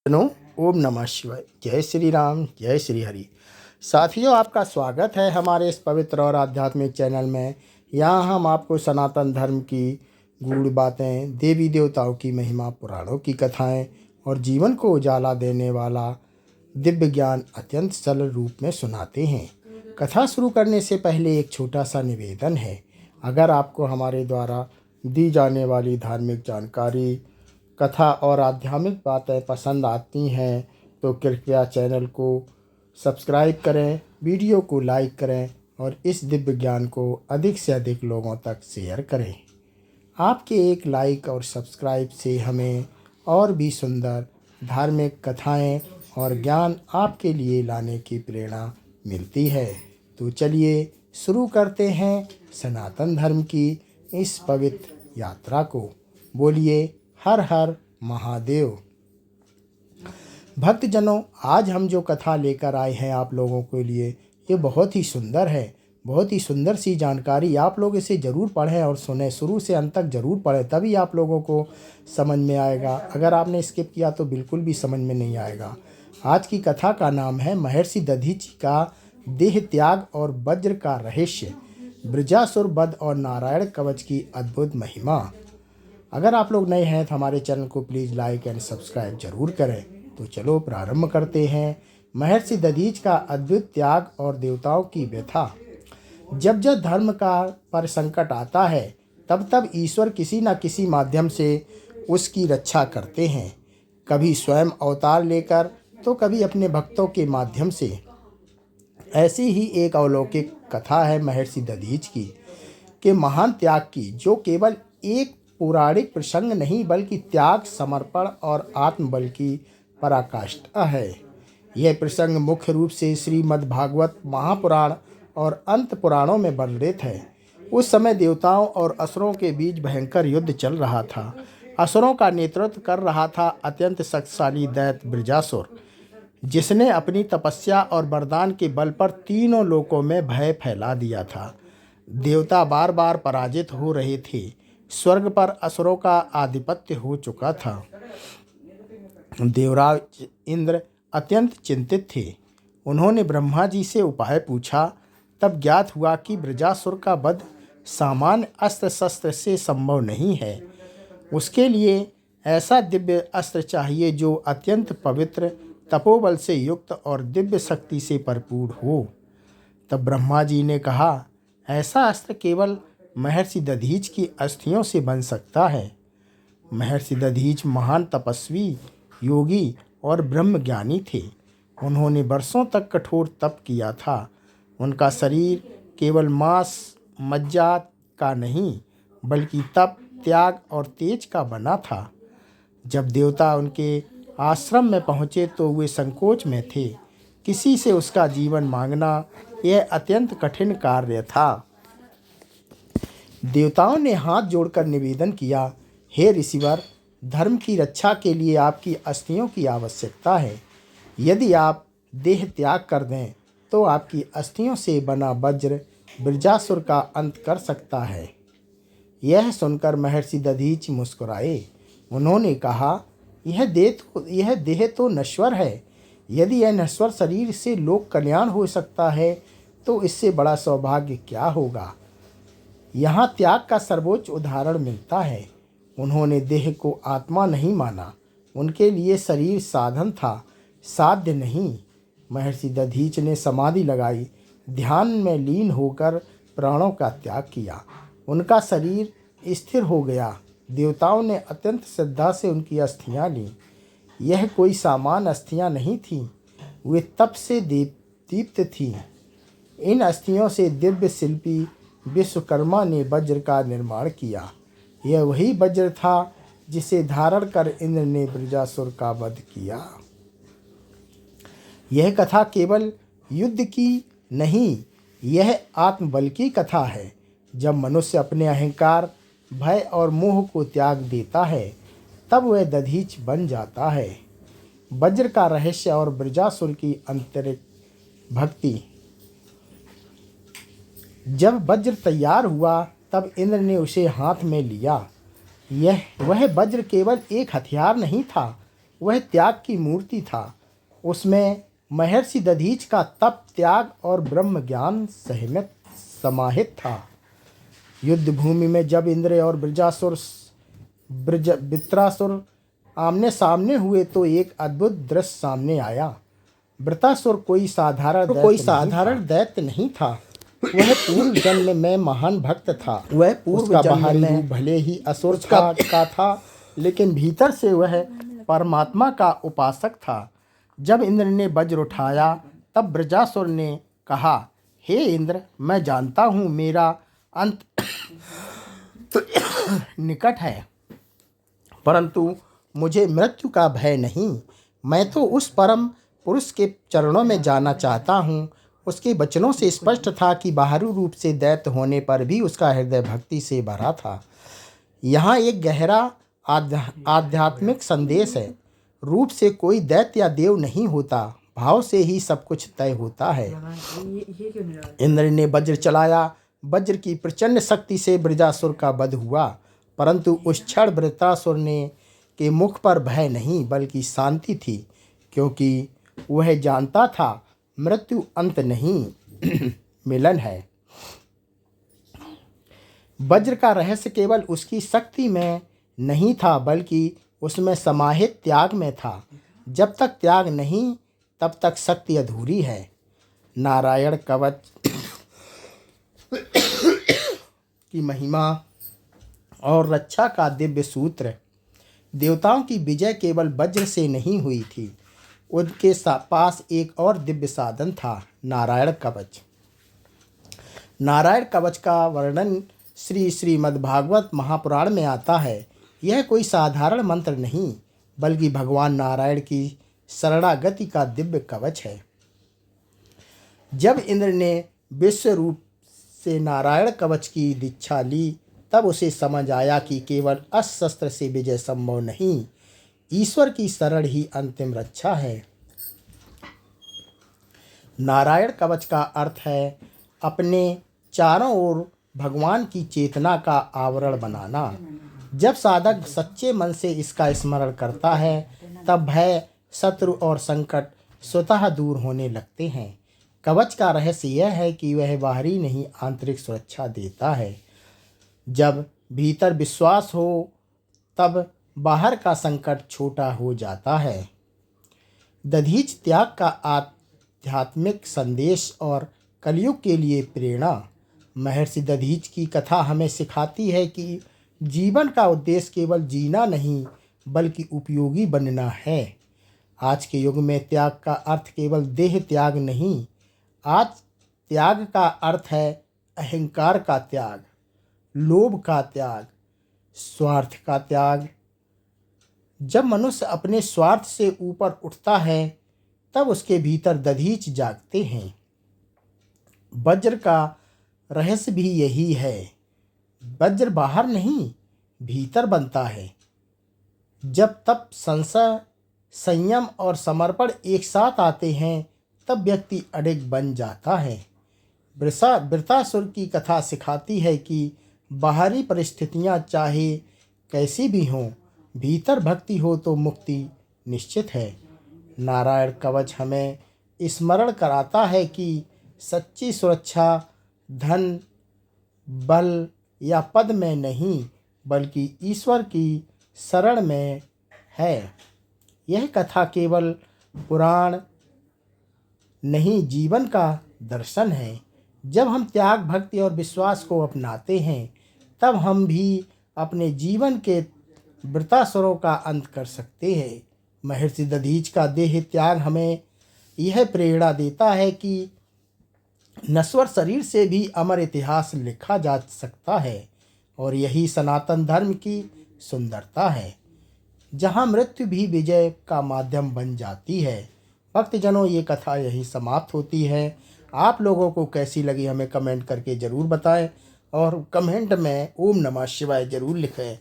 No ओम नमः शिवाय। जय श्री राम, जय श्री हरि। साथियों, आपका स्वागत है हमारे इस पवित्र और आध्यात्मिक चैनल में। यहाँ हम आपको सनातन धर्म की गूढ़ बातें, देवी देवताओं की महिमा, पुराणों की कथाएं और जीवन को उजाला देने वाला दिव्य ज्ञान अत्यंत सरल रूप में सुनाते हैं। कथा शुरू करने से पहले एक छोटा सा निवेदन है। अगर आपको हमारे द्वारा दी जाने वाली धार्मिक जानकारी, कथा और आध्यात्मिक बातें पसंद आती हैं तो कृपया चैनल को सब्सक्राइब करें, वीडियो को लाइक करें और इस दिव्य ज्ञान को अधिक से अधिक लोगों तक शेयर करें। आपके एक लाइक और सब्सक्राइब से हमें और भी सुंदर धार्मिक कथाएं और ज्ञान आपके लिए लाने की प्रेरणा मिलती है। तो चलिए शुरू करते हैं सनातन धर्म की इस पवित्र यात्रा को। बोलिए हर हर महादेव। भक्तजनों, आज हम जो कथा लेकर आए हैं आप लोगों के लिए, ये बहुत ही सुंदर है। बहुत ही सुंदर सी जानकारी। आप लोग इसे ज़रूर पढ़ें और सुने, शुरू से अंत तक ज़रूर पढ़ें, तभी आप लोगों को समझ में आएगा। अगर आपने स्किप किया तो बिल्कुल भी समझ में नहीं आएगा। आज की कथा का नाम है महर्षि दधीचि का देह त्याग और वज्र का रहस्य, वृजासुर वध और नारायण कवच की अद्भुत महिमा। अगर आप लोग नए हैं तो हमारे चैनल को प्लीज़ लाइक एंड सब्सक्राइब जरूर करें। तो चलो प्रारंभ करते हैं। महर्षि दधीच का अद्भुत त्याग और देवताओं की व्यथा। जब जब धर्म का पर संकट आता है तब तब ईश्वर किसी न किसी माध्यम से उसकी रक्षा करते हैं। कभी स्वयं अवतार लेकर तो कभी अपने भक्तों के माध्यम से। ऐसी ही एक अलौकिक कथा है महर्षि दधीच की के महान त्याग की, जो केवल एक पौराणिक प्रसंग नहीं बल्कि त्याग, समर्पण और आत्मबल की पराकाष्ठा है। यह प्रसंग मुख्य रूप से श्रीमद् भागवत, महापुराण और अंत पुराणों में वर्णित है। उस समय देवताओं और असुरों के बीच भयंकर युद्ध चल रहा था। असुरों का नेतृत्व कर रहा था अत्यंत शक्तिशाली दैत्य वृजासुर, जिसने अपनी तपस्या और वरदान के बल पर तीनों लोकों में भय फैला दिया था। देवता बार बार पराजित हो रहे थे। स्वर्ग पर असुरों का आधिपत्य हो चुका था। देवराज इंद्र अत्यंत चिंतित थे। उन्होंने ब्रह्मा जी से उपाय पूछा। तब ज्ञात हुआ कि वृजासुर का वध सामान्य अस्त्र शस्त्र से संभव नहीं है। उसके लिए ऐसा दिव्य अस्त्र चाहिए जो अत्यंत पवित्र, तपोबल से युक्त और दिव्य शक्ति से भरपूर हो। तब ब्रह्मा जी ने कहा, ऐसा अस्त्र केवल महर्षि दधीच की अस्थियों से बन सकता है। महर्षि दधीच महान तपस्वी, योगी और ब्रह्मज्ञानी थे। उन्होंने वर्षों तक कठोर तप किया था। उनका शरीर केवल मांस मज्जा का नहीं बल्कि तप, त्याग और तेज का बना था। जब देवता उनके आश्रम में पहुँचे तो वे संकोच में थे। किसी से उसका जीवन मांगना यह अत्यंत कठिन कार्य था। देवताओं ने हाथ जोड़कर निवेदन किया, हे ऋषिवर, धर्म की रक्षा के लिए आपकी अस्थियों की आवश्यकता है। यदि आप देह त्याग कर दें तो आपकी अस्थियों से बना वज्र वृजासुर का अंत कर सकता है। यह सुनकर महर्षि दधीच मुस्कुराए। उन्होंने कहा, यह देह तो नश्वर है। यदि यह नश्वर शरीर से लोक कल्याण हो सकता है तो इससे बड़ा सौभाग्य क्या होगा। यहाँ त्याग का सर्वोच्च उदाहरण मिलता है। उन्होंने देह को आत्मा नहीं माना। उनके लिए शरीर साधन था, साध्य नहीं। महर्षि दधीच ने समाधि लगाई, ध्यान में लीन होकर प्राणों का त्याग किया। उनका शरीर स्थिर हो गया। देवताओं ने अत्यंत श्रद्धा से उनकी अस्थियां लीं। यह कोई सामान्य अस्थियां नहीं थीं, वे तप से दीप्त थीं। इन अस्थियों से दिव्य शिल्पी विश्वकर्मा ने वज्र का निर्माण किया। यह वही वज्र था जिसे धारण कर इंद्र ने वृजासुर का वध किया। यह कथा केवल युद्ध की नहीं, यह आत्मबल की कथा है। जब मनुष्य अपने अहंकार, भय और मोह को त्याग देता है तब वह दधीच बन जाता है। वज्र का रहस्य और वृजासुर की आंतरिक भक्ति। जब वज्र तैयार हुआ तब इंद्र ने उसे हाथ में लिया। वह वज्र केवल एक हथियार नहीं था वह त्याग की मूर्ति था। उसमें महर्षि दधीच का तप, त्याग और ब्रह्म ज्ञान समाहित था। युद्ध भूमि में जब इंद्र और वृत्रासुर आमने सामने हुए तो एक अद्भुत दृश्य सामने आया। वृत्रासुर कोई साधारण दैत्य नहीं था। वह पूर्व जन्म में महान भक्त था। वह पूर्व जन्म में भले ही असुर का था, लेकिन भीतर से वह परमात्मा का उपासक था। जब इंद्र ने वज्र उठाया तब वृत्रासुर ने कहा, हे इंद्र, मैं जानता हूँ मेरा अंत निकट है, परंतु मुझे मृत्यु का भय नहीं। मैं तो उस परम पुरुष के चरणों में जाना चाहता हूँ। उसके वचनों से स्पष्ट था कि बाहरी रूप से दैत्य होने पर भी उसका हृदय भक्ति से भरा था। यहाँ एक गहरा आध्यात्मिक संदेश है। रूप से कोई दैत्य या देव नहीं होता, भाव से ही सब कुछ तय होता है। इंद्र ने वज्र चलाया। वज्र की प्रचंड शक्ति से वृत्रासुर का वध हुआ, परंतु उस क्षण वृत्रासुर के मुख पर भय नहीं बल्कि शांति थी, क्योंकि वह जानता था मृत्यु अंत नहीं मिलन है। वज्र का रहस्य केवल उसकी शक्ति में नहीं था बल्कि उसमें समाहित त्याग में था। जब तक त्याग नहीं तब तक शक्ति अधूरी है। नारायण कवच की महिमा और रक्षा का दिव्य सूत्र। देवताओं की विजय केवल वज्र से नहीं हुई थी, उनके पास एक और दिव्य साधन था, नारायण कवच। नारायण कवच का वर्णन श्रीमद्भागवत महापुराण में आता है। यह कोई साधारण मंत्र नहीं बल्कि भगवान नारायण की शरणागति का दिव्य कवच है। जब इंद्र ने विश्व रूप से नारायण कवच की दीक्षा ली तब उसे समझ आया कि केवल अस्त्र से विजय संभव नहीं, ईश्वर की शरण ही अंतिम रक्षा है। नारायण कवच का अर्थ है अपने चारों ओर भगवान की चेतना का आवरण बनाना। जब साधक सच्चे मन से इसका स्मरण करता है तब भय, शत्रु और संकट स्वतः दूर होने लगते हैं। कवच का रहस्य यह है कि वह बाहरी नहीं आंतरिक सुरक्षा देता है। जब भीतर विश्वास हो तब बाहर का संकट छोटा हो जाता है। दधीच त्याग का आध्यात्मिक संदेश और कलयुग के लिए प्रेरणा। महर्षि दधीच की कथा हमें सिखाती है कि जीवन का उद्देश्य केवल जीना नहीं बल्कि उपयोगी बनना है। आज के युग में त्याग का अर्थ केवल देह त्याग नहीं, आज त्याग का अर्थ है अहंकार का त्याग, लोभ का त्याग, स्वार्थ का त्याग। जब मनुष्य अपने स्वार्थ से ऊपर उठता है तब उसके भीतर दधीच जागते हैं। वज्र का रहस्य भी यही है। वज्र बाहर नहीं भीतर बनता है। जब तप, संशय, संयम और समर्पण एक साथ आते हैं तब व्यक्ति अडिग बन जाता है। वृत्रासुर की कथा सिखाती है कि बाहरी परिस्थितियां चाहे कैसी भी हों, भीतर भक्ति हो तो मुक्ति निश्चित है। नारायण कवच हमें स्मरण कराता है कि सच्ची सुरक्षा धन, बल या पद में नहीं बल्कि ईश्वर की शरण में है। यह कथा केवल पुराण नहीं, जीवन का दर्शन है। जब हम त्याग, भक्ति और विश्वास को अपनाते हैं तब हम भी अपने जीवन के वृत्रासुरों का अंत कर सकते हैं। महर्षि दधीच का देह त्याग हमें यह प्रेरणा देता है कि नश्वर शरीर से भी अमर इतिहास लिखा जा सकता है और यही सनातन धर्म की सुंदरता है, जहाँ मृत्यु भी विजय का माध्यम बन जाती है। भक्तजनों, ये कथा यही समाप्त होती है। आप लोगों को कैसी लगी हमें कमेंट करके ज़रूर बताएं और कमेंट में ओम नमः शिवाय ज़रूर लिखें।